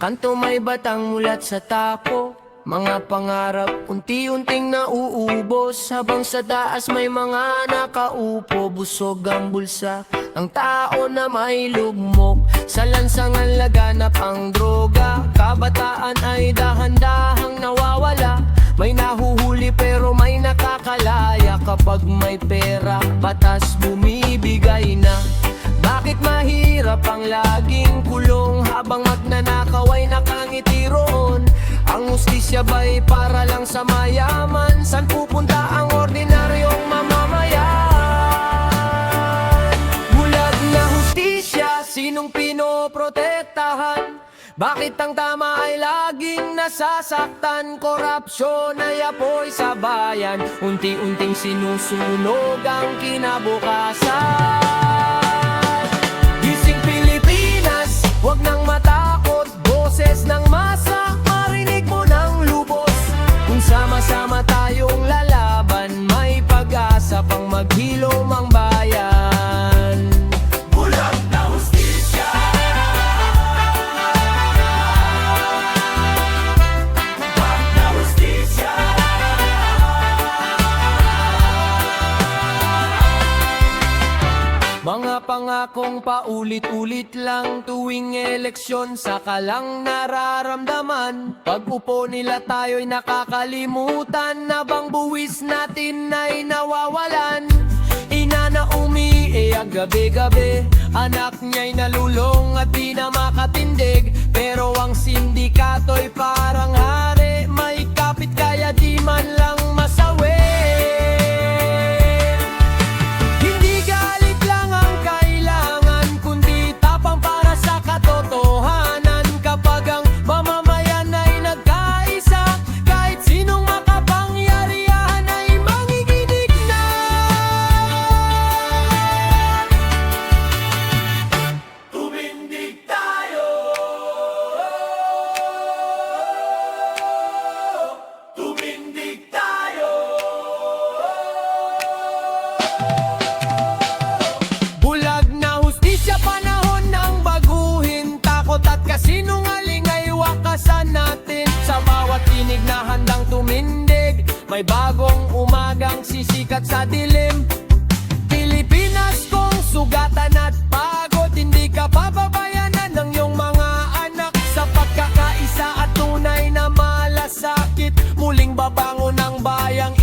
kanto may batang mulat sa tapo. Mga pangarap unti-unting nauubos, habang sa taas may mga nakaupo. Busog ang bulsa, ang tao na may lugmok. Sa lansangan laganap ang droga, kabataan ay dahan-dahang nawawala. May nahuhuli pero may nakakalaya. Kapag may pera, batas bumibigay na. Bakit mahirap ang laging kulong, habang magnanakaw ay nakangiti roon? Ang hustisya ba'y para lang sa mayaman? San pupunta ang ordinaryong mamamayan? Bulag na hustisya, sinong pinoprotektahan? Bakit ang tama ay laging nasasaktan? Korupsyon ay apoy sa bayan, unti-unting sinusunog ang kinabukasan. Gising Pilipinas, huwag nang matakot. Boses ng masa, marinig mo ng lubos. Kung sama-sama tayong lalaban, may pag-asa pang maghilom ang bayan. Bulag na hustisya, bulag na hustisya. Mga pangakong paulit-ulit lang tuwing eleksyon, saka lang nararamdaman. Pag upo nila tayo'y nakakalimutan, na bang buwis natin ay nawawalan. Ina na umiiyak gabi-gabi, anak niya'y nalulong at di na makatindig. Pero ang sindikato'y parang hari, may kapit kaya di man lang masawi. May bagong umagang sisikat sa dilim. Pilipinas kong sugatan at pagod, hindi ka pababayanan ng iyong mga anak. Sa pagkakaisa at tunay na malasakit, muling babangon ang bayang